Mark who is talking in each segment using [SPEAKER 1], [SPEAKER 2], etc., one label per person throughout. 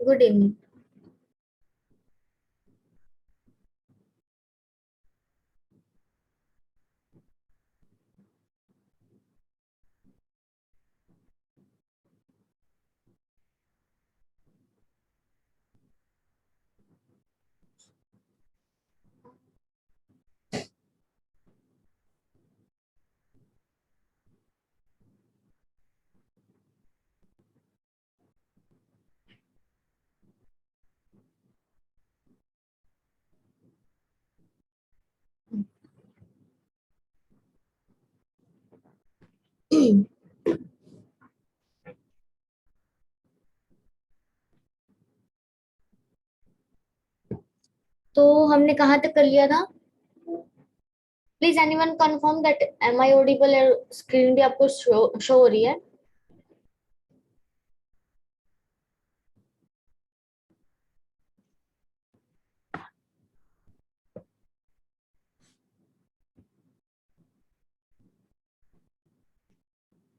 [SPEAKER 1] Good evening. तो हमने कहाँ तक कर लिया था? Please anyone confirm that am I audible? Screen भी आपको शो हो रही है?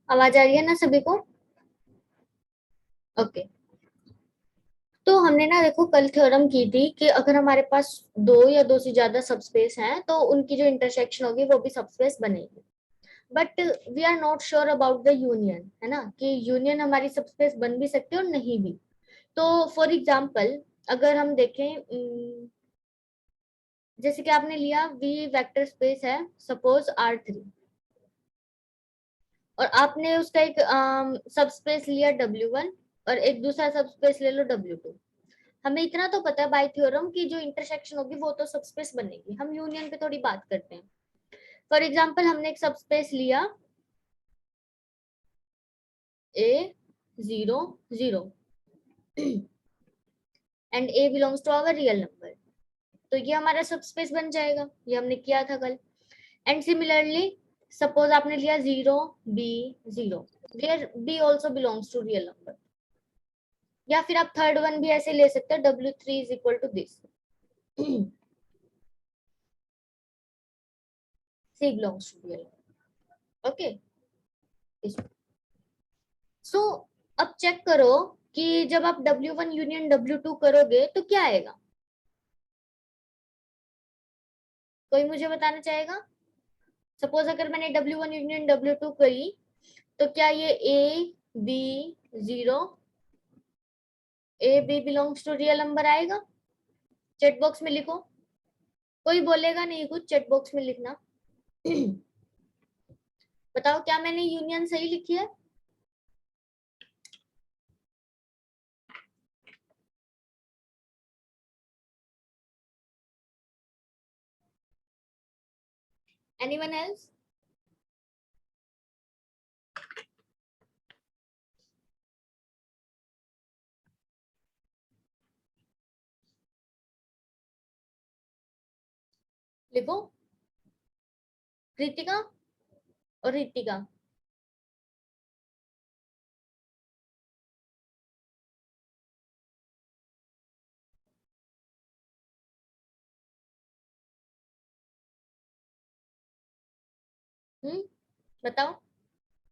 [SPEAKER 1] आवाज आ रही है ना सभी को? ओके। तो हमने ना देखो कल थ्योरम की थी कि अगर हमारे पास दो या दो से ज्यादा सबस्पेस हैं तो उनकी जो इंटरसेक्शन होगी वो भी सबस्पेस बनेगी। But we are not sure about the union, है ना, कि यूनियन हमारी सबस्पेस बन भी सकती है और नहीं भी। तो फॉर एग्जाम्पल अगर हम देखें, जैसे कि आपने लिया वी वेक्टर स्पेस है सपोज R3, और आपने उसका एक सबस्पेस लिया W1 और एक दूसरा सबस्पेस ले लो W2। हमें इतना तो पता है बाय थ्योरम कि जो इंटरसेक्शन होगी वो तो सबस्पेस बनेगी। हम यूनियन पे थोड़ी बात करते हैं। फॉर एग्जाम्पल हमने एक सबस्पेस लिया A0 0 and A belongs to our real number, तो ये हमारा सबस्पेस बन जाएगा। ये हमने किया था कल। एंड सिमिलरली सपोज आपने लिया 0 B 0 where B also belongs to real number, या फिर आप थर्ड वन भी ऐसे ले सकते हो W3 is equal to this C belongs to real number. Okay. So अब चेक करो कि जब आप W1 यूनियन W2 करोगे तो क्या आएगा? कोई मुझे बताना चाहेगा? सपोज अगर मैंने W1 यूनियन W2 करी तो क्या ये A B 0 A B belongs to real number आएगा? चैट बॉक्स में लिखो। कोई बोलेगा नहीं कुछ, चैट बॉक्स में लिखना। बताओ क्या मैंने यूनियन सही लिखी है? Anyone else? लिखो। कृतिका और रितिका। बताओ,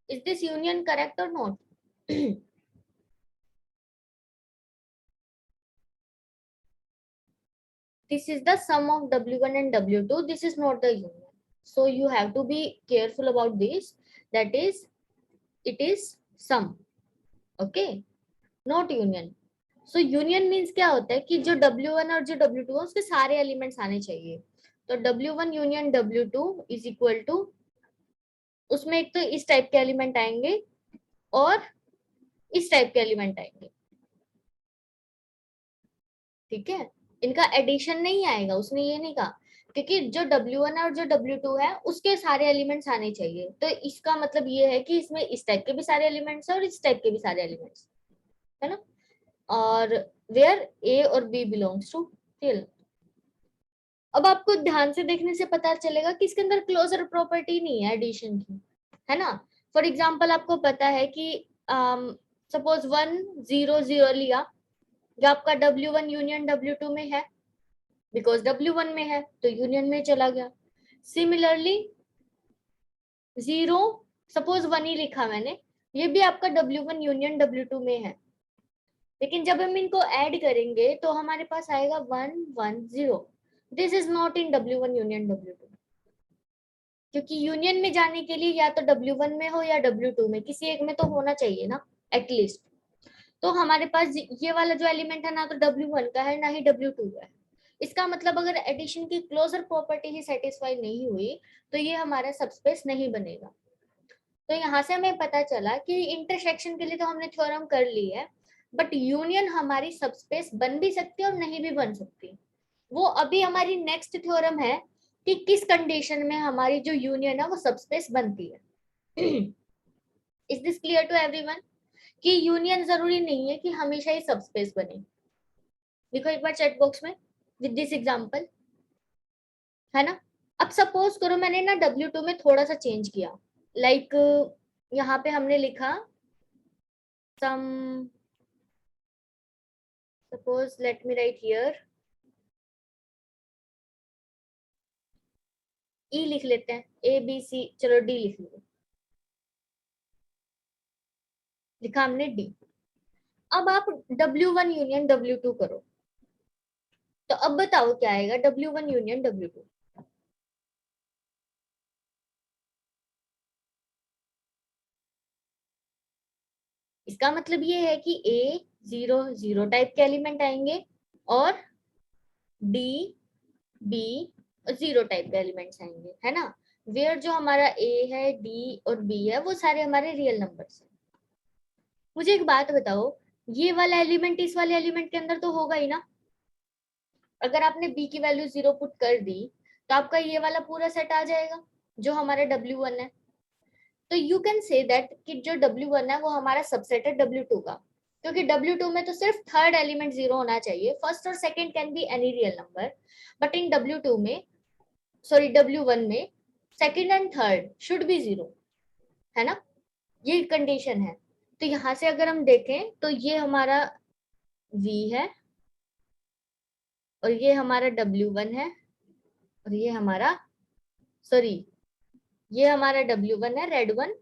[SPEAKER 1] इज दिस यूनियन करेक्ट और not? This is the sum of W1 and W2. This is not the union. So you have to be careful about this. That is, it is sum. Okay, not union. So union means क्या होता है कि जो W1 और जो W2 है उसके सारे एलिमेंट्स आने चाहिए। तो W1 union W2 is equal to, उसमें एक तो इस टाइप के एलिमेंट आएंगे और इस टाइप के एलिमेंट आएंगे। ठीक है, इनका एडिशन नहीं आएगा, उसने ये नहीं कहा, क्योंकि जो W1 और जो W2 है उसके सारे एलिमेंट्स आने चाहिए। तो इसका मतलब ये है कि इसमें इस टाइप के भी सारे एलिमेंट्स है और इस टाइप के भी सारे एलिमेंट्स, है ना। और वेयर A और B बिलोंग्स टू रियल। अब आपको ध्यान से देखने से पता चलेगा कि इसके अंदर क्लोजर प्रॉपर्टी नहीं है एडिशन की, है ना। फॉर एग्जाम्पल आपको पता है कि सपोज 1 0 0 लिया जो आपका W1 यूनियन W2 में है, बिकॉज W1 में है तो यूनियन में चला गया। सिमिलरली 0, सपोज 1 ही लिखा मैंने, ये भी आपका W1 यूनियन W2 में है, लेकिन जब हम इनको ऐड करेंगे तो हमारे पास आएगा 1 1 0। This is not in W1 union W2, क्योंकि यूनियन में जाने के लिए या तो W1 में हो या W2 में, किसी एक में तो होना चाहिए ना एटलीस्ट। तो हमारे पास ये वाला जो एलिमेंट है ना तो W1 का है ना ही W2 का है। इसका मतलब अगर एडिशन की क्लोजर प्रॉपर्टी ही सेटिस्फाई नहीं हुई तो ये हमारा सबस्पेस नहीं बनेगा। तो यहाँ से हमें पता चला कि इंटरसेक्शन के लिए तो हमने थ्योरम कर ली है, बट यूनियन हमारी सबस्पेस बन भी सकती है और नहीं भी बन सकती। वो अभी हमारी नेक्स्ट थ्योरम है कि किस कंडीशन में हमारी जो यूनियन है वो सबस्पेस बनती है। Is this clear to everyone कि यूनियन जरूरी नहीं है कि हमेशा ही सबस्पेस बने। देखो एक बार चैट बॉक्स में विद दिस एग्जांपल, है ना। अब सपोज करो मैंने ना W2 में थोड़ा सा चेंज किया, लाइक यहाँ पे हमने लिखा some, suppose let me write here E लिख लेते हैं, ABC, चलो D लिख लो, लिखा हमने D। अब आप W1 यूनियन W2 करो, तो अब बताओ क्या आएगा W1 यूनियन W2। इसका मतलब ये है कि A 0 0 टाइप के एलिमेंट आएंगे और D B 0 टाइप के एलिमेंट्स आएंगे, है ना। वेयर जो हमारा A है, D और B है वो सारे हमारे रियल नंबर्स हैं। मुझे एक बात बताओ, ये वाला एलिमेंट इस वाले एलिमेंट के अंदर तो होगा ही ना। अगर आपने B की वैल्यू 0 पुट कर दी तो आपका ये वाला पूरा सेट आ जाएगा जो हमारा W1 है। तो यू कैन से दैट कि जो W1 है वो हमारा सबसेट है W2 का, क्योंकि W2 में तो सिर्फ थर्ड एलिमेंट 0 होना चाहिए, फर्स्ट और second can be any real number, but in W2 में, सॉरी W1 में second and third should be 0, है ना। ये कंडीशन है। तो यहाँ से अगर हम देखें तो ये हमारा V है और ये हमारा W1 है और ये हमारा, सॉरी, ये हमारा W1 है रेड वन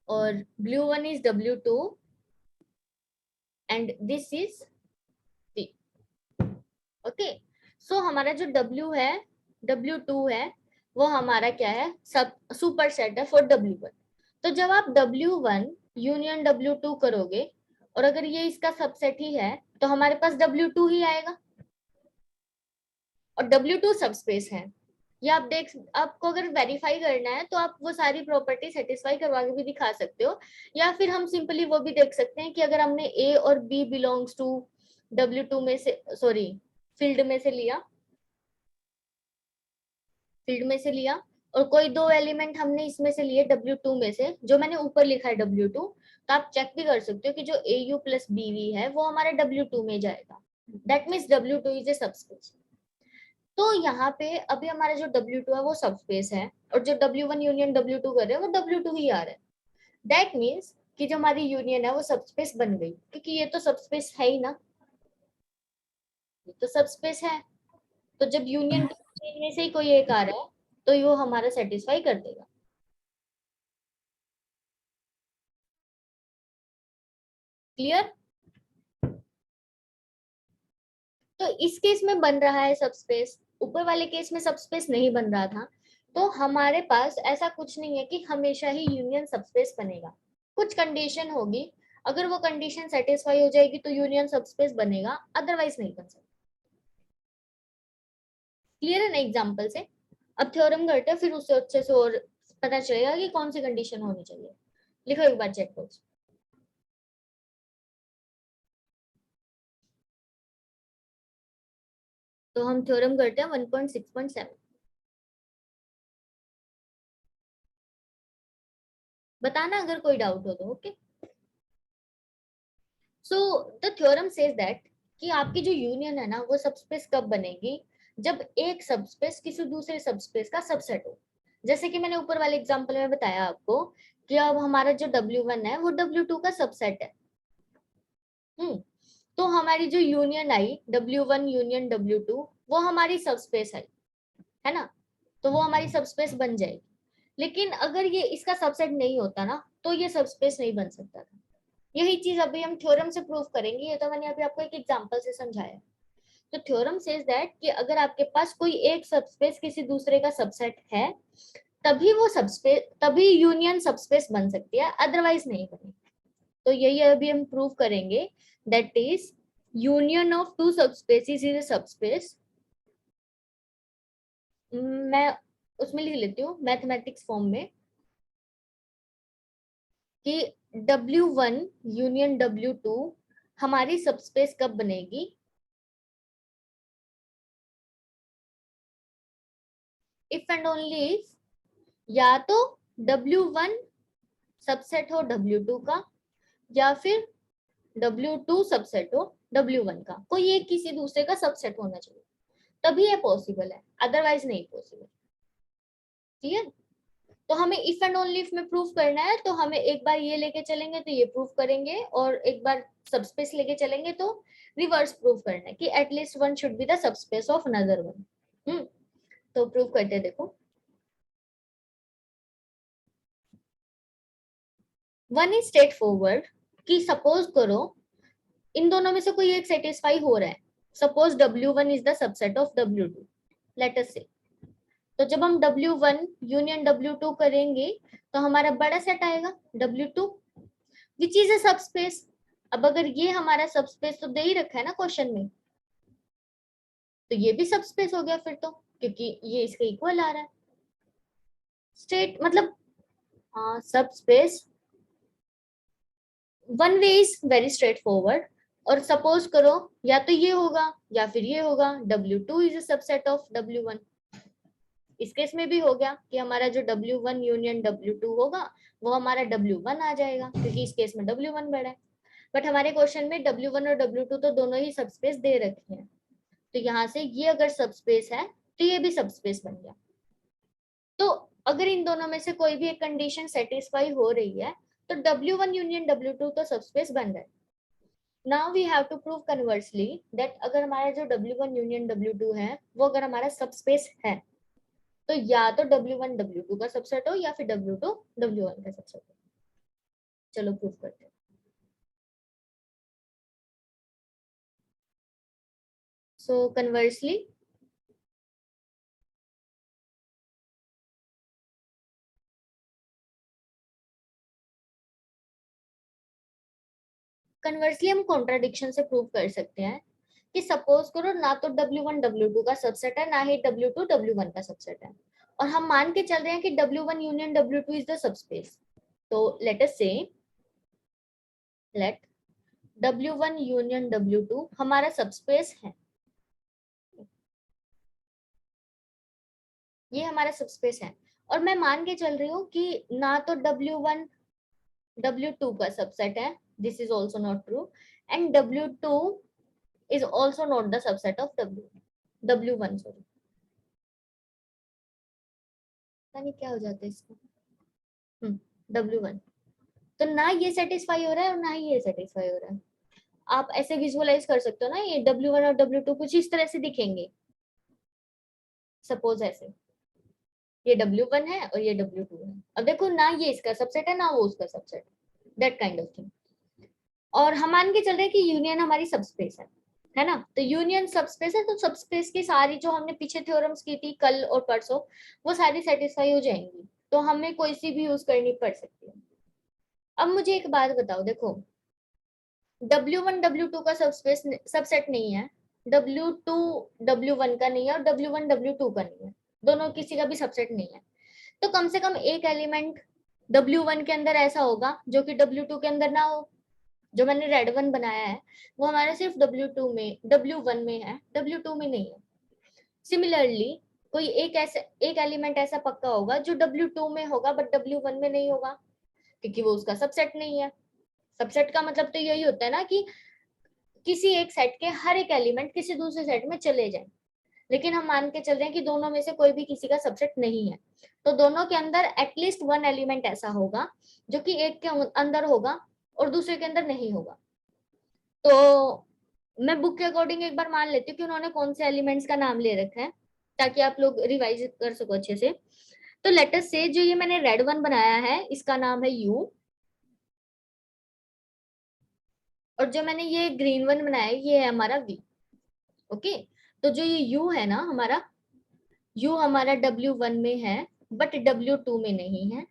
[SPEAKER 1] और blue one is W2 and this is V। Okay, so हमारा जो W है, W2 है, वो हमारा क्या है, सब सुपर सेट है फॉर W1। तो जब आप W1 यूनियन W2 करोगे और अगर ये इसका सबसेट ही है तो हमारे पास W2 ही आएगा और W2 सबस्पेस है। ये आप देख, आपको अगर वेरीफाई करना है तो आप वो सारी प्रॉपर्टी सेटिस्फाई करवा के भी दिखा सकते हो, या फिर हम सिंपली वो भी देख सकते हैं कि अगर हमने A और B बिलोंग्स टू W2 में से, सॉरी, फील्ड में से लिया, फील्ड में से लिया और कोई दो एलिमेंट हमने इसमें से लिए W2 में से, जो मैंने ऊपर लिखा है W2, तो आप चेक भी कर सकते हो कि जो AU प्लस BV है वो हमारे W2 में जाएगा। That means W2 is a subspace. तो यहाँ पे अभी हमारा जो W2 है वो सबस्पेस है और जो W1 यूनियन W2 कर रहे हैं वो W2 ही आ रहा है। दैट मीन्स कि जो हमारी यूनियन है वो सबस्पेस बन गई, क्योंकि ये तो सबस्पेस है ही ना, ये तो सबस्पेस है। तो जब यूनियन में से ही कोई एक आ रहा है तो ये हमारा सेटिस्फाई कर देगा। क्लियर। तो इस केस में बन रहा है सबस्पेस, ऊपर वाले केस में सबस्पेस नहीं बन रहा था। तो हमारे पास ऐसा कुछ नहीं है कि हमेशा ही यूनियन सबस्पेस बनेगा, कुछ कंडीशन होगी, अगर वो कंडीशन सेटिस्फाई हो जाएगी तो यूनियन सबस्पेस बनेगा, अदरवाइज नहीं बन सकता। क्लियर है ना एग्जांपल से। अब थ्योरम करते हैं फिर उससे अच्छे से और पता चलेगा कि कौन सी कंडीशन होनी चाहिए। लिखो एक बार चेक बॉक्स। तो हम थ्योरम करते हैं 1.6.7। बताना अगर कोई डाउट हो तो। Okay, so the theorem says that कि आपकी जो यूनियन है ना वो सबस्पेस कब बनेगी, जब एक सबस्पेस किसी दूसरे सबस्पेस का सबसेट हो। जैसे कि मैंने ऊपर वाले एग्जांपल में बताया आपको कि अब हमारा जो W1 है वो W2 का सबसेट है। तो तो हमारी जो यूनियन आई W1 यूनियन W2 वो हमारी सबस्पेस है ना, तो वो हमारी सबस्पेस बन जाएगी। लेकिन अगर ये इसका सबसेट नहीं होता ना तो ये सबस्पेस नहीं बन सकता था। यही चीज अभी हम थ्योरम से प्रूव करेंगे, ये तो मैंने अभी आपको एक एग्जांपल से समझाया। तो थ्योरम सेज दैट कि अगर आपके पास कोई एक सबस्पेस किसी दूसरे का सबसेट है तभी वो सबस्पेस, तभी यूनियन सबस्पेस बन सकती है, अदरवाइज नहीं बनेगी। तो यही अभी हम प्रूव करेंगे, that is union of two subspaces is a subspace. मैं उसमें लिख लेती हूँ मैथमेटिक्स फॉर्म में कि W1 यूनियन W2 हमारी सबस्पेस कब बनेगी, इफ एंड ओनली इफ या तो W1 सबसेट हो W2 का या फिर W2 सबसेट हो W1 का, कोई एक किसी दूसरे का सबसेट होना चाहिए, तभी ये पॉसिबल है, अदरवाइज नहीं पॉसिबल। ठीक है, तो हमें इफ एंड ओनली इफ में प्रूफ करना है, तो हमें एक बार ये लेके चलेंगे तो ये प्रूफ करेंगे, और एक बार सबस्पेस लेके चलेंगे तो रिवर्स प्रूफ करना है कि at least one should be the subspace of another one. तो प्रूफ करते हैं, देखो। वन इज स्ट्रेट फॉरवर्ड कि सपोज करो इन दोनों में से कोई एक सेटिस्फाई हो रहा है, suppose W1 is the subset of W2, let us से। तो जब हम W1 यूनियन W2 करेंगे तो हमारा बड़ा सेट आएगा W2 which is a subspace. अब अगर ये हमारा सबस्पेस तो दे ही रखा है ना क्वेश्चन में, तो ये भी सबस्पेस हो गया फिर तो, क्योंकि ये इसके इक्वल आ रहा है। स्ट्रेट मतलब subspace one way is very straight forward, और सपोज करो या तो ये होगा या फिर ये होगा, W2 is a subset of W1। इस केस में भी हो गया कि हमारा जो W1 यूनियन W2 होगा वो हमारा W1 आ जाएगा, क्योंकि इस केस में W1 बड़ा है। बट हमारे क्वेश्चन में W1 और W2 तो दोनों ही सबस्पेस दे रखे हैं, तो यहाँ से ये अगर सबस्पेस है तो ये भी सबस्पेस बन गया। तो अगर इन दोनों में से कोई भी एक कंडीशन सेटिस्फाई हो रही है तो W1 यूनियन W2 तो सबस्पेस बन रहा है। Now we have to prove conversely that अगर हमारा जो W1 यूनियन W2 है वो अगर हमारा सबस्पेस है तो या तो W1 W2 का सबसेट हो या फिर W2 W1 का सबसेट हो। चलो प्रूव करते हैं। सो कन्वर्सली कन्वर्सली हम कॉन्ट्राडिक्शन से प्रूव कर सकते हैं कि सपोज करो ना तो W1 W2 का सबसेट है, ना ही W2 W1 का सबसेट है, और हम मान के चल रहे हैं कि W1 union W2 is the subspace. तो लेट अस से लेट W1 यूनियन W2 हमारा सबस्पेस है, ये हमारा सबस्पेस है, और मैं मान के चल रही हूँ कि ना तो W1 W2 का सबसेट है, this is also not true, and W2 is also not the subset of W1 sorry, पता नहीं क्या हो जाता है इसको। W1 तो ना ये सेटिस्फाई हो रहा है और ना ही ये सेटिस्फाई हो रहा है। आप ऐसे विजुअलाइज कर सकते हो ना, ये W1 और W2 कुछ इस तरह से दिखेंगे, सपोज ऐसे ये W1 है और ये W2 है। अब देखो ना ये इसका सबसेट है ना वो उसका subset, that kind of thing. और हम मान के चल रहे हैं कि यूनियन हमारी सबस्पेस है ना, तो यूनियन सबस्पेस है तो सबस्पेस की सारी जो हमने पीछे थ्योरम्स की थी कल और परसों वो सारी सेटिस्फाई हो जाएंगी, तो हमें कोई सी भी यूज करनी पड़ सकती है। अब मुझे एक बात बताओ, देखो W1 W2 का सबस्पेस सबसेट नहीं है, W2 W1 का नहीं है और W1 W2 का नहीं है, दोनों किसी का भी सबसेट नहीं है, तो कम से कम एक एलिमेंट W1 के अंदर ऐसा होगा जो कि W2 के अंदर ना हो। जो मैंने रेड वन बनाया है वो हमारा सिर्फ W2 में W1 में है, W2 में नहीं है। सिमिलरली कोई एक एलिमेंट ऐसा पक्का होगा जो W2 में होगा बट W1 में नहीं होगा, क्योंकि वो उसका सबसेट नहीं है। सबसेट का मतलब तो यही होता है ना कि किसी एक सेट के हर एक एलिमेंट किसी दूसरे सेट में चले जाए, लेकिन हम मान के चल रहे हैं कि दोनों में से कोई भी किसी का सबसेट नहीं है, तो दोनों के अंदर एटलीस्ट वन एलिमेंट ऐसा होगा जो कि एक के अंदर होगा और दूसरे के अंदर नहीं होगा। तो मैं बुक के अकॉर्डिंग एक बार मान लेती हूँ कि उन्होंने कौन से एलिमेंट्स का नाम ले रखा है, ताकि आप लोग रिवाइज कर सको अच्छे से। तो लेट अस से जो ये मैंने रेड वन बनाया है इसका नाम है यू, और जो मैंने ये ग्रीन वन बनाया है ये है हमारा वी। ओके, तो जो ये यू है ना हमारा, यू हमारा W1 में है बट W2 में नहीं है,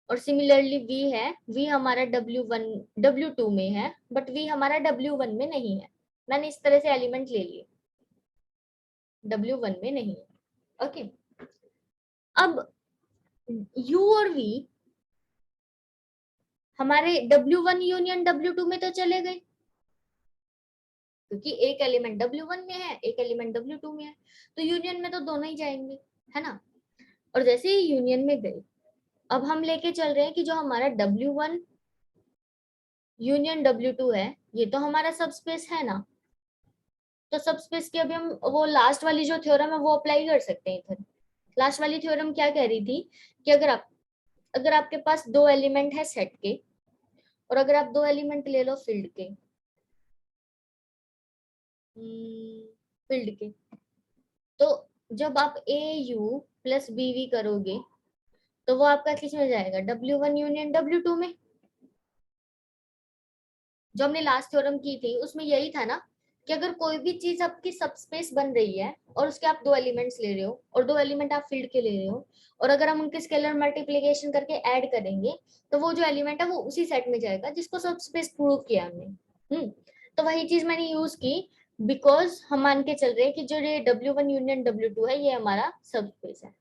[SPEAKER 1] और सिमिलरली वी है, वी हमारा W2 में है बट वी हमारा W1 में नहीं है। मैंने इस तरह से एलिमेंट ले लिए, W1 में नहीं है। ओके, अब U और V हमारे W1 यूनियन W2 में तो चले गए, क्योंकि एक एलिमेंट W1 में है एक एलिमेंट W2 में है, तो यूनियन में तो दोनों ही जाएंगे, है ना। और जैसे ही यूनियन में गए, अब हम लेके चल रहे हैं कि जो हमारा W1 यूनियन W2 है ये तो हमारा सबस्पेस है ना, तो सबस्पेस की अभी हम वो लास्ट वाली जो थ्योरम है वो अप्लाई कर सकते हैं इधर। लास्ट वाली थ्योरम क्या कह रही थी कि अगर आपके पास दो एलिमेंट है सेट के, और अगर आप दो एलिमेंट ले लो फील्ड के, तो जब आप ए यू प्लस बी वी करोगे तो वो आपका किस में जाएगा, W1 यूनियन W2 में। जो हमने लास्ट थ्योरम की थी उसमें यही था ना कि अगर कोई भी चीज आपकी सबस्पेस बन रही है और उसके आप दो एलिमेंट्स ले रहे हो और दो एलिमेंट आप फील्ड के ले रहे हो, और अगर हम उनके स्केलर मल्टीप्लिकेशन करके ऐड करेंगे तो वो जो एलिमेंट है वो उसी सेट में जाएगा जिसको सबस्पेस प्रूव किया हमने। तो वही चीज मैंने यूज की, बिकॉज हम मान के चल रहे हैं कि जो ये W1 यूनियन W2 है ये हमारा सबस्पेस है।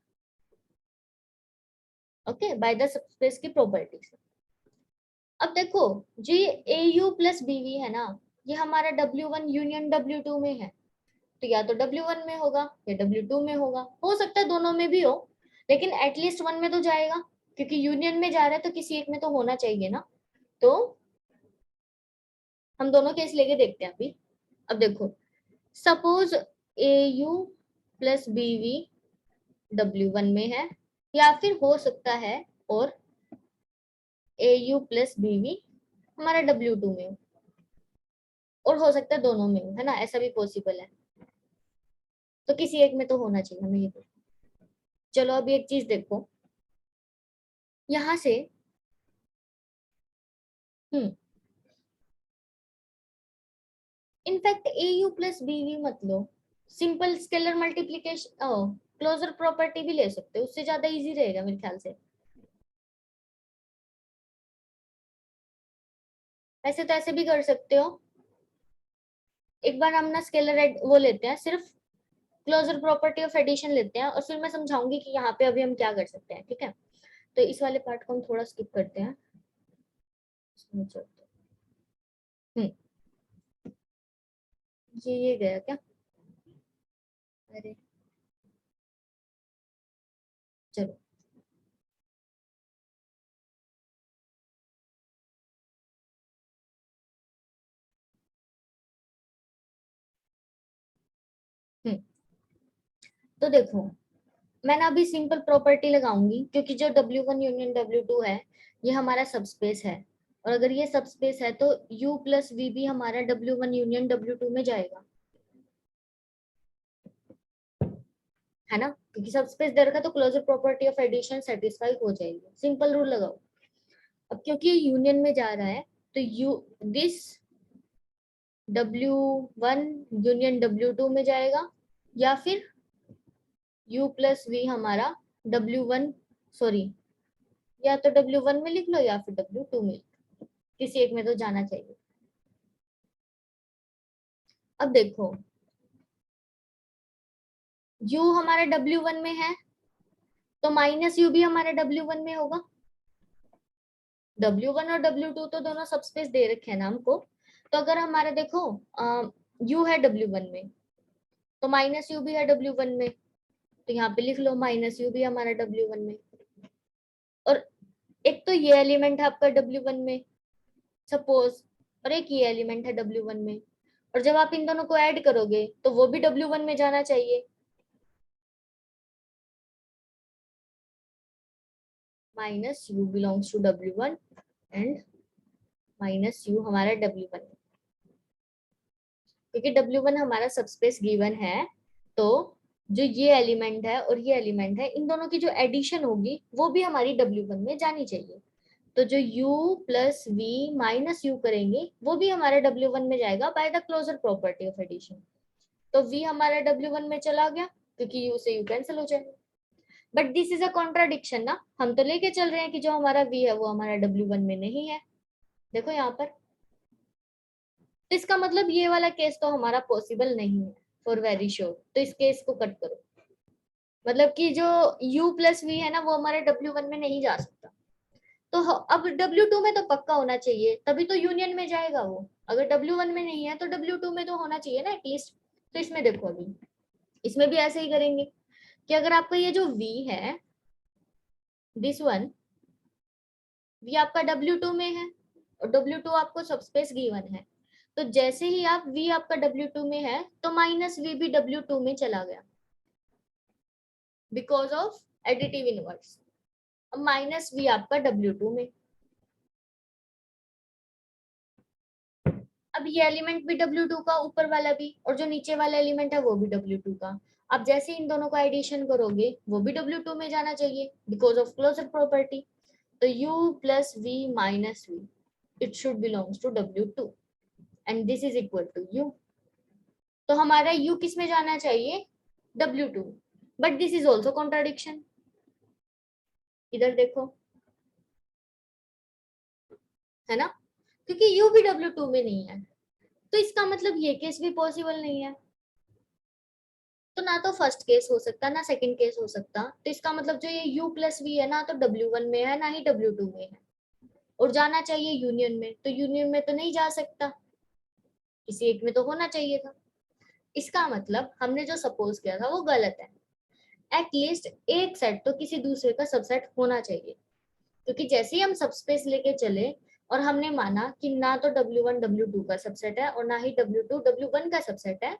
[SPEAKER 1] ओके, बाय द सबस्पेस की प्रॉपर्टीज। अब देखो जो ये ए यू प्लस बी वी है ना, ये हमारा W1 यूनियन W2 में है, तो या तो W1 में होगा या W2 में होगा, हो सकता है दोनों में भी हो, लेकिन एटलीस्ट वन में तो जाएगा, क्योंकि यूनियन में जा रहा है तो किसी एक में तो होना चाहिए ना। तो हम दोनों केस लेके देखते हैं अभी। अब देखो, suppose a you plus B v W1 में है, या फिर हो सकता है और a you plus B v हमारा W2 में हो, और हो सकता है दोनों में हो, है ना, ऐसा भी पॉसिबल है। तो किसी एक में तो होना चाहिए हमें ये तो। चलो अभी एक चीज देखो यहाँ से। Hmm in fact A you plus B V मत लो, simple scalar multiplication closure property भी ले सकते हो, उससे ज्यादा इजी रहेगा मेरे ख्याल से। वैसे तो ऐसे भी कर सकते हो। एक बार हम ना स्केलर वो लेते हैं, सिर्फ क्लोजर प्रॉपर्टी ऑफ एडिशन लेते हैं, और फिर मैं समझाऊंगी कि यहाँ पे अभी हम क्या कर सकते हैं, ठीक है। तो इस वाले पार्ट को हम थोड़ा स्किप करते हैं, इसमें चलते हैं। ये गया क्या, अरे चलो। हम्म तो देखो, मैं ना अभी सिंपल प्रॉपर्टी लगाऊंगी, क्योंकि जो W1 यूनियन W2 है ये हमारा सबस्पेस है, और अगर ये सबस्पेस है तो U प्लस वी भी हमारा W1 यूनियन W2 में जाएगा, है ना, क्योंकि सबस्पेस दे रखा है तो closure property of addition satisfy हो जाएगी। सिंपल रूल लगाओ। अब क्योंकि ये यूनियन में जा रहा है तो you this W1 union W2 में जाएगा, या फिर U प्लस वी हमारा W1, सॉरी, या तो W1 में लिख लो या फिर W2 में, किसी एक में तो जाना चाहिए। अब देखो, U हमारा W1 में है तो माइनस U भी हमारा W1 में होगा। W1 और W2 तो दोनों सबस्पेस दे रखे हैं ना हमको, तो अगर हमारा देखो U है W1 में तो माइनस U भी है W1 में, तो यहाँ पे लिख लो माइनस U भी हमारा W1 में। और एक तो ये एलिमेंट है आपका W1 में सपोज, और एक ये एलिमेंट है W1 में, और जब आप इन दोनों को ऐड करोगे तो वो भी W1 में जाना चाहिए। Minus U belongs to W1 and minus U हमारा W1। क्योंकि W1 हमारा सबस्पेस गिवन है, तो जो ये एलिमेंट है और ये एलिमेंट है, इन दोनों की जो एडिशन होगी वो भी हमारी W1 में जानी चाहिए। तो जो u plus v minus u करेंगे वो भी हमारे W1 में जाएगा by the closure property of addition. तो v हमारा W1 में चला गया क्योंकि u से u कैंसिल हो जाएगा। But this is a contradiction ना, हम तो लेके चल रहे हैं कि जो हमारा v है वो हमारा W1 में नहीं है। देखो यहाँ पर, तो इसका मतलब ये वाला केस तो हमारा पॉसिबल नहीं है फॉर वेरी श्योर। तो इस केस को कट करो, मतलब कि जो u प्लस v है ना वो हमारे W1 में नहीं जा सकता। तो अब W2 में तो पक्का होना चाहिए, तभी तो यूनियन में जाएगा वो। अगर W1 में नहीं है तो W2 में तो होना चाहिए ना एटलीस्ट। तो इसमें देखो, अभी इसमें भी ऐसे ही करेंगे कि अगर आपका ये जो v है, दिस वन, v आपका W2 में है और W2 आपको सबस्पेस गिवन है, तो जैसे ही आप v आपका W2 में है तो माइनस v भी W2 में चला गया बिकॉज ऑफ एडिटिव इनवर्स। अब माइनस v आपका W2 में, अब ये एलिमेंट भी W2 का, ऊपर वाला भी, और जो नीचे वाला एलिमेंट है वो भी W2 का। अब जैसे इन दोनों का एडिशन करोगे वो भी W2 में जाना चाहिए बिकॉज ऑफ क्लोजर प्रॉपर्टी। तो u plus v minus v, it should belongs to W2 and this is equal to u। तो हमारा u किस में जाना चाहिए? W2। But this is also contradiction. इधर देखो, है ना, क्योंकि u भी W2 में नहीं है, तो इसका मतलब ये केस भी पॉसिबल नहीं है। तो ना तो फर्स्ट केस हो सकता ना सेकंड केस हो सकता। तो इसका मतलब जो ये u प्लस v है ना तो W1 में है ना ही W2 में है, और जाना चाहिए यूनियन में, तो यूनियन में तो नहीं जा सकता, किसी एक में तो होना चाहिए था। इसका मतलब हमने जो सपोज किया था वो गलत है। एटलीस्ट एक सेट तो किसी दूसरे का सबसेट होना चाहिए, क्योंकि जैसे ही हम सबस्पेस लेके चले और हमने माना कि ना तो W1 W2 का सबसेट है और ना ही W2 W1 का सबसेट है,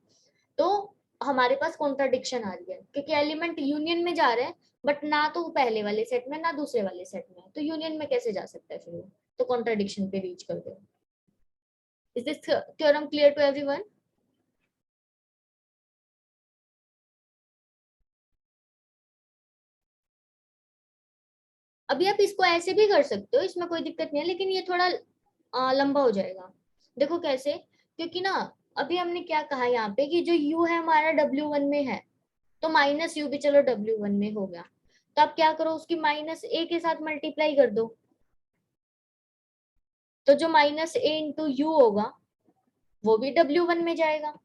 [SPEAKER 1] तो हमारे पास कॉन्ट्राडिक्शन आ रही है, क्योंकि एलिमेंट यूनियन में जा रहे हैं बट ना तो पहले वाले सेट में ना दूसरे वाले सेट में, तो यूनियन में कैसे जा सकता है फिर वो? तो कॉन्ट्राडिक्शन पे रीच कर गए। Is this theorem clear to everyone? अभी आप इसको ऐसे भी कर सकते हो, इसमें कोई दिक्कत नहीं है, लेकिन ये थोड़ा लंबा हो जाएगा। देखो कैसे, क्योंकि ना अभी हमने क्या कहा यहाँ पे कि जो u है हमारा W1 में है, तो माइनस यू भी चलो W1 में हो गया, तो आप क्या करो, उसकी माइनस ए के साथ मल्टीप्लाई कर दो। तो जो माइनस ए इंटू यू होगा वो भी W1 में जाएगा।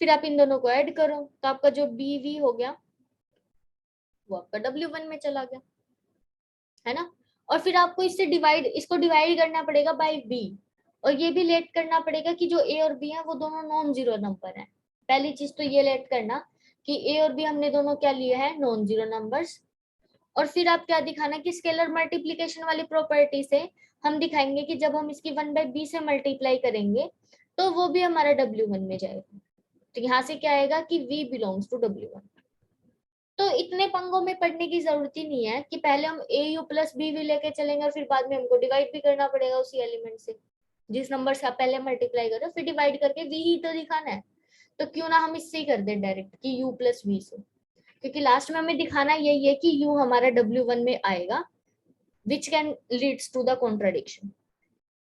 [SPEAKER 1] फिर आप इन दोनों को ऐड करो तो आपका जो बी वी हो गया वो आपका W1 में चला गया, है ना। और फिर आपको इससे डिवाइड, इसको डिवाइड करना पड़ेगा बाय बी, और ये भी लेट करना पड़ेगा कि जो ए और बी है वो दोनों नॉन जीरो नंबर है। पहली चीज तो ये लेट करना कि ए और बी हमने दोनों क्या लिए हैं, नॉन जीरो नंबर्स। और फिर आप क्या दिखाना कि स्केलर मल्टीप्लीकेशन वाली प्रॉपर्टी से हम दिखाएंगे कि जब हम इसकी 1/b से मल्टीप्लाई करेंगे तो वो भी हमारा W1 में जाएगा। तो यहाँ से क्या आएगा कि v बिलोंग्स टू W1। तो इतने पंगों में पढ़ने की जरूरत ही नहीं है कि पहले हम ए यू प्लस बी वी लेके चलेंगे और फिर बाद में हमको डिवाइड भी करना पड़ेगा उसी एलिमेंट से। जिस नंबर से आप पहले मल्टीप्लाई करो फिर डिवाइड करके वी ही तो दिखाना है। तो क्यों ना हम इससे ही कर दे डायरेक्ट कि u प्लस वी से, क्योंकि लास्ट में हमें दिखाना यही है कि u हमारा W1 में आएगा, which can leads to the contradiction,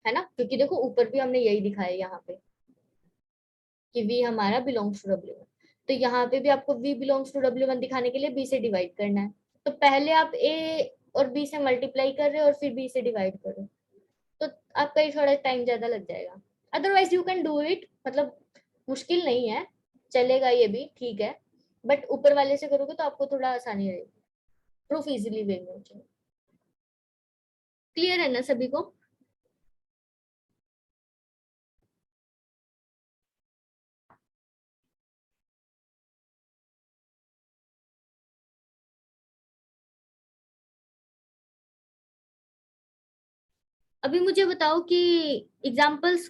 [SPEAKER 1] है ना। क्योंकि देखो ऊपर भी हमने यही दिखाया यहाँ पे कि v हमारा बिलोंग्स टू W1, तो यहाँ पे भी आपको v बिलोंग्स टू W1 दिखाने के लिए b से डिवाइड करना है। तो पहले आप a और b से मल्टीप्लाई कर रहे हो और फिर b से डिवाइड करो, तो आपका ये थोड़ा टाइम ज्यादा लग जाएगा। Otherwise you can do it, मतलब मुश्किल नहीं है, चलेगा ये भी ठीक है, बट ऊपर वाले से करोगे तो आपको थोड़ा आसानी रहेगी, प्रूफ इजीली वे में हो जाएगा। क्लियर है ना सभी को? अभी मुझे बताओ कि एग्जाम्पल्स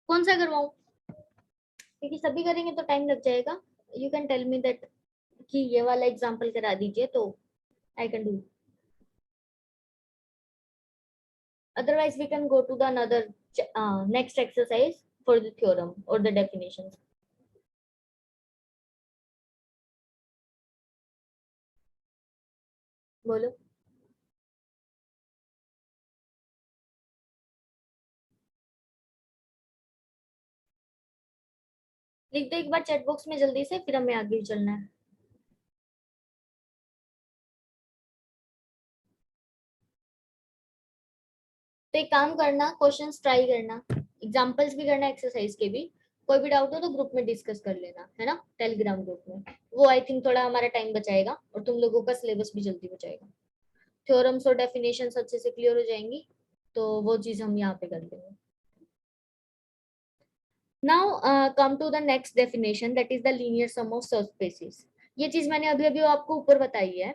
[SPEAKER 1] कौन सा करवाऊं, क्योंकि सभी करेंगे तो टाइम लग जाएगा। You can tell me that कि ये वाला एग्जाम्पल करा दीजिए तो I can do. Otherwise we can go to the another next exercise for the theorem or the definitions. बोलो। लिख दो एक बार चैट बॉक्स में जल्दी से, फिर हमें आगे चलना है। तो एक काम करना, क्वेश्चंस ट्राई करना, एग्जांपल्स भी करना, एक्सरसाइज के भी। कोई भी डाउट हो तो ग्रुप में डिस्कस कर लेना, है ना, टेलीग्राम ग्रुप में। वो आई थिंक थोड़ा हमारा टाइम बचाएगा और तुम लोगों का सिलेबस भी जल्दी बचाएगा। थ्योरम्स और डेफिनेशंस अच्छे से क्लियर हो जाएंगी, तो वो चीज हम यहाँ पे कर लेंगे। Now come to the next definition, that is the linear sum of subspaces. ये चीज मैंने अभी अभी आपको ऊपर बताई है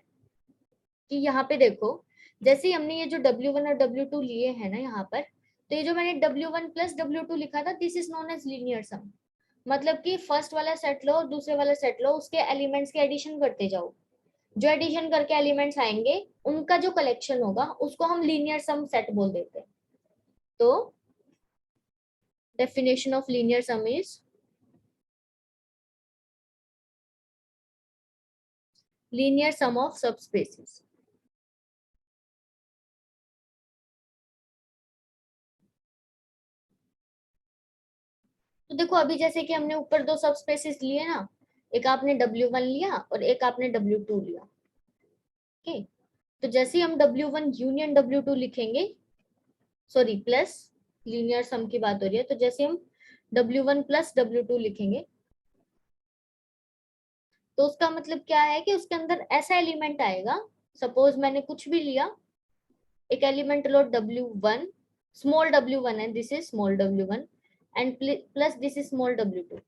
[SPEAKER 1] कि यहाँ पे देखो, जैसे ही हमने ये जो W1 और W2 लिए हैं ना यहाँ पर, तो ये जो मैंने W1 प्लस W2 लिखा था, this is known as linear sum. मतलब कि फर्स्ट वाला सेट लो और दूसरे वाला सेट लो, उसके एलिमेंट्स के एडिशन करते जाओ। जो एडिशन करके एलिमेंट्स आएंगे उनका जो कलेक्शन होगा उसको हम लीनियर सम सेट बोल देते हैं। तो definition of linear sum is linear sum of subspaces. तो देखो अभी जैसे कि हमने ऊपर दो सबस्पेसेस लिए ना, एक आपने W1 लिया और एक आपने W2 लिया। ओके, तो जैसे ही हम W1 यूनियन W2 लिखेंगे, सॉरी प्लस, लीनियर सम की बात हो रही है, तो जैसे हम W1 प्लस W2 लिखेंगे, तो उसका मतलब क्या है कि उसके अंदर ऐसा एलिमेंट आएगा। सपोज मैंने कुछ भी लिया, एक एलिमेंट लो W1, स्मॉल W1 है, this is small W1 and plus this is small W2।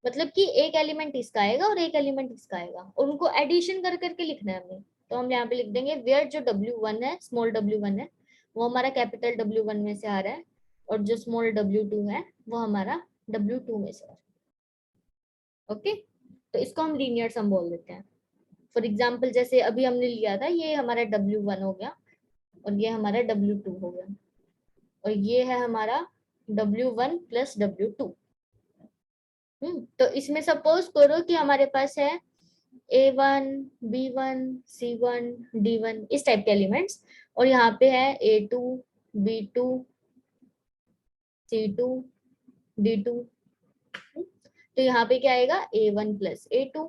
[SPEAKER 1] मतलब कि एक एलिमेंट इसका आएगा और एक एलिमेंट इसका आएगा और उनको एडिशन कर करके लिखना है हमें। तो हम यहाँ पे लिख देंगे वेयर जो W1 है, स्मॉल W1 है, वो हमारा कैपिटल W1 में से आ रहा है, और जो स्मॉल W2 है वो हमारा W2 में से आ रहा है। ओके, तो इसको हम लीनियर सम बोल देते हैं। फॉर एग्जाम्पल जैसे अभी हमने लिया था, ये हमारा W1 हो गया और ये हमारा W2 हो गया, और ये है हमारा W1 प्लस W2। तो इसमें सपोज करो कि हमारे पास है A1, B1, C1, D1, इस टाइप के एलिमेंट्स, और यहाँ पे है A2, B2, C2, D2। तो यहाँ पे क्या आएगा, A1 plus A2,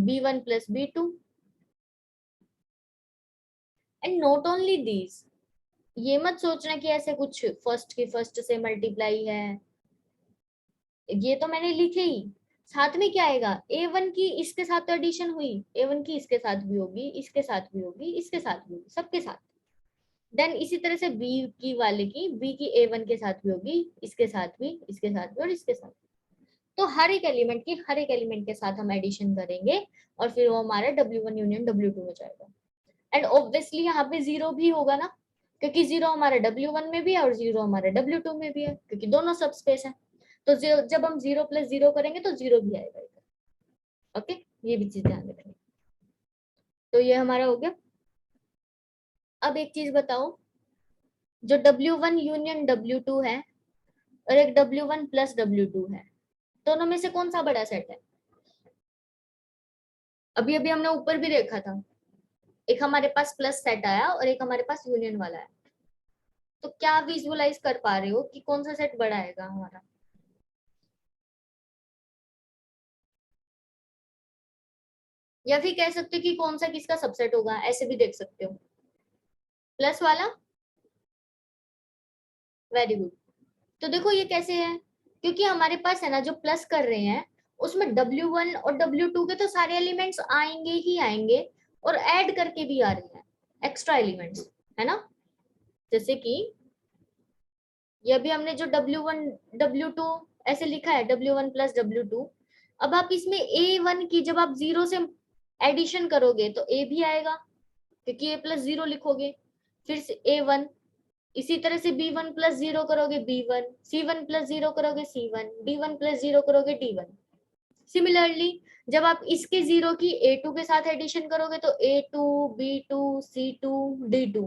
[SPEAKER 1] B1 plus B2, and not only these. ये मत सोचना कि ऐसे कुछ फर्स्ट की फर्स्ट से मल्टीप्लाई है, ये तो मैंने लिखे ही। साथ में क्या आएगा, A1 की इसके साथ तो एडिशन हुई, A1 की इसके साथ भी होगी, इसके साथ भी होगी, इसके साथ भी होगी, सबके साथ। देन इसी तरह से बी की वाले की, बी की A1 के साथ भी होगी, इसके साथ भी, इसके साथ भी और इसके साथ। तो हर एक एलिमेंट की हर एक एलिमेंट के साथ हम एडिशन करेंगे और फिर वो हमारा W1 यूनियन W2 हो जाएगा। एंड ऑब्वियसली यहाँ पे जीरो भी होगा ना, क्योंकि जीरो हमारे W1 में भी है और जीरो हमारे W2 में भी है, क्योंकि दोनों सब स्पेस है। तो जब हम जीरो प्लस जीरो करेंगे तो जीरो भी आएगा इधर। ओके, ये भी चीज ध्यान रखनी। तो ये हमारा हो गया। अब एक चीज बताओ, जो W1 यूनियन W2 है और एक W1 प्लस W2 है, दोनों में से कौन सा बड़ा सेट है? अभी अभी हमने ऊपर भी देखा था, एक हमारे पास प्लस सेट आया और एक हमारे पास यूनियन वाला है। तो क्या विजुअलाइज कर पा रहे हो कि कौन सा सेट बड़ा आएगा हमारा? या फिर कह सकते हो कि कौन सा किसका सबसेट होगा, ऐसे भी देख सकते हो। प्लस वाला, वेरी गुड। तो देखो ये कैसे है, क्योंकि हमारे पास है ना जो प्लस कर रहे हैं उसमें W1 और W2 के तो सारे एलिमेंट्स आएंगे ही आएंगे, और ऐड करके भी आ रहे हैं एक्स्ट्रा एलिमेंट्स, है ना। जैसे कि ये अभी हमने जो W1 W2 ऐसे लिखा है, W1 प्लस W2। अब आप इसमें A1 की जब आप जीरो से एडिशन करोगे तो A भी आएगा, क्योंकि A प्लस जीरो लिखोगे, फिर से A1। इसी तरह से B1 प्लस जीरो करोगे B1, C1 प्लस जीरो करोगे C1, D1 प्लस जीरो करोगे D1। सिमिलरली जब आप इसके जीरो की A2 के साथ एडिशन करोगे तो A2, B2, C2, D2,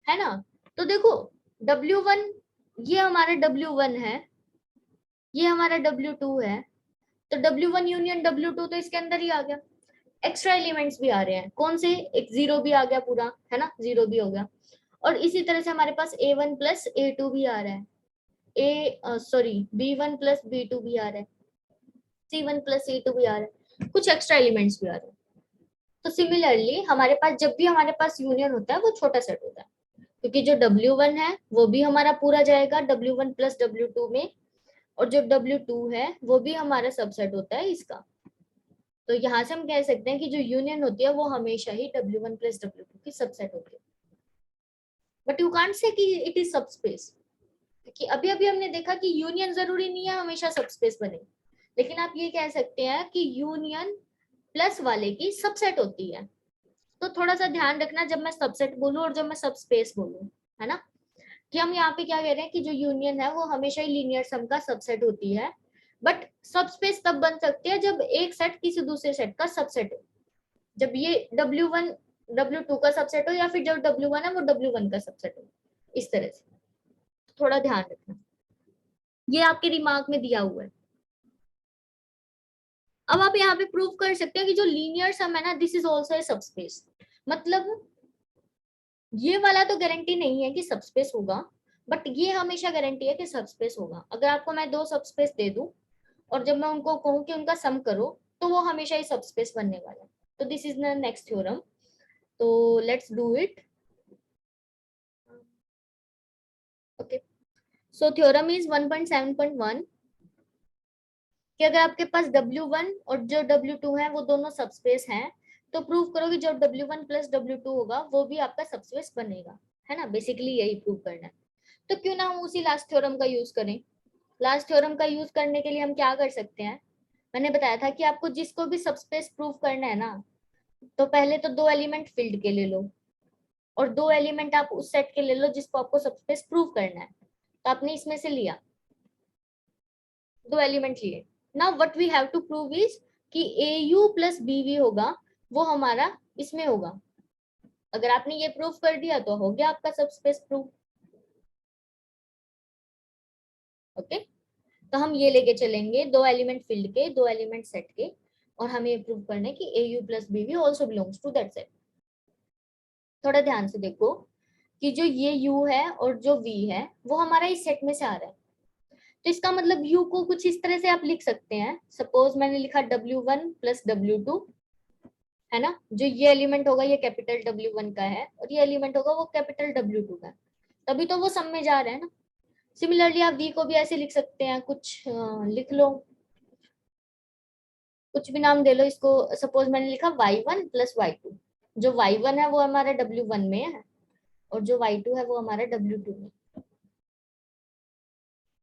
[SPEAKER 1] है ना। तो देखो W1 ये हमारा W1 है, ये हमारा W2 है, तो W1 यूनियन W2 तो इसके अंदर ही आ गया। एक्स्ट्रा एलिमेंट्स भी आ रहे हैं, कौन से, एक जीरो भी आ गया पूरा, है ना, जीरो भी हो गया। और इसी तरह से हमारे पास A1 प्लस A2 भी आ रहा है, B1 प्लस B2 भी आ रहा है, C1 प्लस C2 भी आ रहा है, कुछ एक्स्ट्रा एलिमेंट्स भी आ रहे हैं। तो सिमिलरली हमारे पास जब भी हमारे पास यूनियन होता है वो छोटा सेट होता है, क्योंकि जो W1 है वो भी हमारा पूरा जाएगा W1 प्लस W2 में, और जो W2 है वो भी हमारा सबसेट होता है इसका। तो यहाँ से हम कह सकते हैं कि जो यूनियन होती है वो हमेशा ही W1 प्लस W2 की सबसेट होती है। बट यू कांट से कि इट इज सबस्पेस, क्योंकि अभी अभी हमने देखा कि यूनियन जरूरी नहीं है हमेशा सबस्पेस बने, लेकिन आप ये कह सकते हैं कि यूनियन प्लस वाले की सबसेट होती है। तो थोड़ा सा ध्यान रखना जब मैं सबसेट बोलूं और जब मैं सबस्पेस बोलूं, है ना, कि हम यहाँ पे क्या कह रहे हैं कि जो यूनियन है वो हमेशा ही लीनियर सम का सबसेट होती है। बट सबस्पेस तब बन सकती है जब एक सेट किसी दूसरे सेट का सबसेट हो, जब ये W1 W2 का सबसेट हो, या फिर जब W1 है वो W1 का सबसेट हो, इस तरह से। थोड़ा ध्यान रखना, ये आपके दिमाग में दिया हुआ है। अब आप यहाँ पे प्रूव कर सकते हैं कि जो लीनियर सम है ना, this is also a subspace. मतलब ये वाला तो गारंटी नहीं है कि सबस्पेस होगा, बट ये हमेशा गारंटी है कि सबस्पेस होगा। अगर आपको मैं दो सबस्पेस दे दूं और जब मैं उनको कहूं कि उनका सम करो, तो वो हमेशा ही सबस्पेस बनने वाला है। तो this is the next theorem, तो let's do it. Okay, so theorem is 1.7.1 कि अगर आपके पास W1 और जो W2 है वो दोनों सबस्पेस हैं, तो प्रूव करो कि जो W1 प्लस W2 होगा वो भी आपका सबस्पेस बनेगा, है ना। बेसिकली यही प्रूव करना है। तो क्यों ना हम उसी लास्ट थ्योरम का यूज करें। लास्ट थ्योरम का यूज करने के लिए हम क्या कर सकते हैं, मैंने बताया था कि आपको जिसको भी सबस्पेस प्रूव करना है ना, तो पहले तो दो एलिमेंट फील्ड के ले लो, और दो एलिमेंट आप उस सेट के ले लो जिसको आपको सबस्पेस प्रूव करना है। तो आपने इसमें से लिया, दो एलिमेंट लिए। Now what we have to prove is कि AU प्लस BV होगा, वो हमारा इसमें होगा। अगर आपने ये प्रूव कर दिया तो हो गया आपका सबस्पेस प्रूव। ओके, तो हम ये लेके चलेंगे दो एलिमेंट फील्ड के, दो एलिमेंट सेट के, और हमें ये प्रूव करना है कि AU plus BV also belongs to that set. थोड़ा ध्यान से देखो कि जो ये U है और जो V है वो हमारा इस सेट में से आ रहा है। तो इसका मतलब U को कुछ इस तरह से आप लिख सकते हैं। सपोज मैंने लिखा W1 प्लस W2, है ना, जो ये एलिमेंट होगा ये कैपिटल W1 का है और ये एलिमेंट होगा वो कैपिटल W2 का है, तभी तो वो सम में जा रहे हैं ना। सिमिलरली आप V को भी ऐसे लिख सकते हैं, कुछ लिख लो, कुछ भी नाम दे लो इसको। सपोज मैंने लिखा Y1 प्लस Y2, जो Y1 है वो हमारा W1 में है और जो Y2 है वो हमारा W2 में।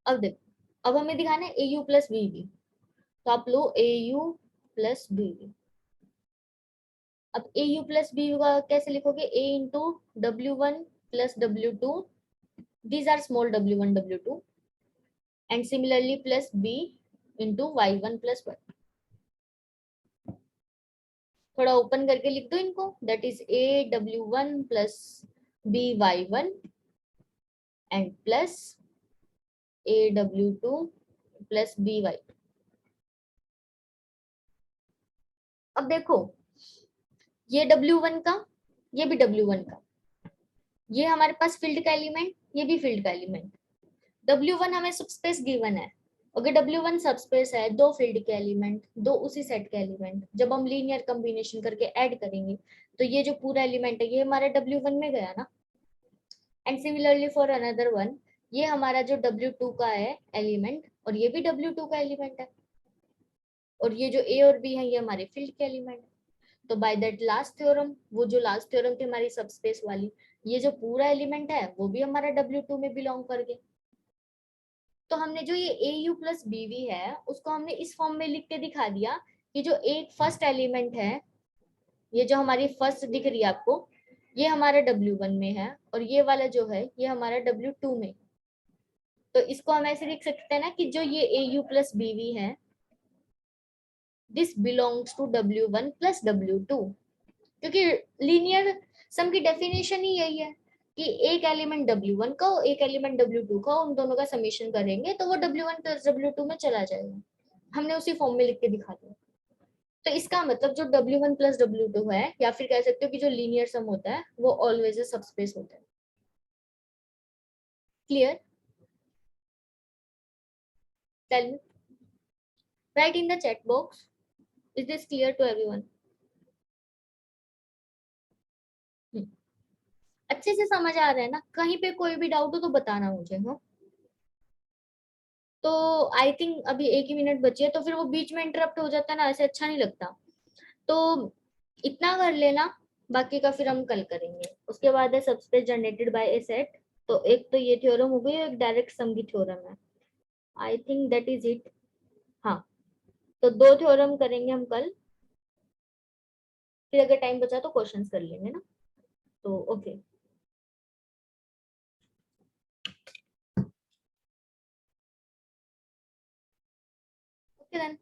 [SPEAKER 1] अब देखो, अब हमें दिखाना है AU प्लस BV, तो आप लो AU प्लस BV। अब AU प्लस BV का कैसे लिखोगे, A into W1 plus W2, these are small W1 W2, and similarly plus B into Y1 plus Y। थोड़ा ओपन करके लिख दो इनको, that is A W1 plus B Y1 and plus A W2 plus B Y2। अब देखो, ये W1 का, ये भी W1 का, ये हमारे पास फील्ड का एलिमेंट, ये भी फील्ड का एलिमेंट। W1 हमें सबस्पेस गिवन है। अगर W1 सबस्पेस है, दो फील्ड के एलिमेंट, दो उसी सेट के एलिमेंट, जब हम लीनियर कॉम्बिनेशन करके ऐड करेंगे तो ये जो पूरा एलिमेंट है ये हमारा W1 में गया ना। And similarly for another one, ये हमारा जो W2 का है एलिमेंट और ये भी W2 का एलिमेंट है, और ये जो A और B है ये हमारे फील्ड के एलिमेंट है। तो बाय दैट लास्ट थ्योरम, वो जो लास्ट थ्योरम थी हमारी सबस्पेस वाली, ये जो पूरा एलिमेंट है वो भी हमारा W2 में बिलोंग कर गया। तो हमने जो ये AU प्लस BV है उसको हमने इस फॉर्म में लिख के दिखा दिया कि जो एक फर्स्ट एलिमेंट है, ये जो हमारी फर्स्ट दिख रही है आपको, ये हमारा W1 में है और ये वाला जो है ये हमारा W2 में। तो इसको हम ऐसे लिख सकते हैं ना कि जो ये AU प्लस BV है, this belongs to W1 plus W2, क्योंकि लीनियर सम की डेफिनेशन ही यही है कि एक एलिमेंट W1 का और एक एलिमेंट W2 का, उन दोनों का समेशन करेंगे तो वो W1 प्लस W2 में चला जाएगा। हमने उसी फॉर्म में लिख के दिखा दिया। तो इसका मतलब जो W1 प्लस W2 है, या फिर कह सकते हो कि जो लीनियर सम होता है वो ऑलवेज अ सबस्पेस होता है। Clear? Tell me, write in the chat box, is this clear to everyone? अच्छे से समझ आ रहा है ना? कहीं पे कोई भी डाउट हो तो बताना मुझे। हाँ, तो आई थिंक अभी 1 ही मिनट बची है, तो फिर वो बीच में इंटरप्ट हो जाता है ना, ऐसे अच्छा नहीं लगता। तो इतना कर लेना, बाकी का फिर हम कल करेंगे। उसके बाद है subspace generated by A set. तो एक तो ये थ्योरम हो गई, एक डायरेक्ट सम की थ्योरम है। I think that is it. हाँ, तो 2 थ्योरम करेंगे हम कल। फिर अगर टाइम बचा तो क्वेश्चंस कर लेंगे ना। तो ओके, ओके देन।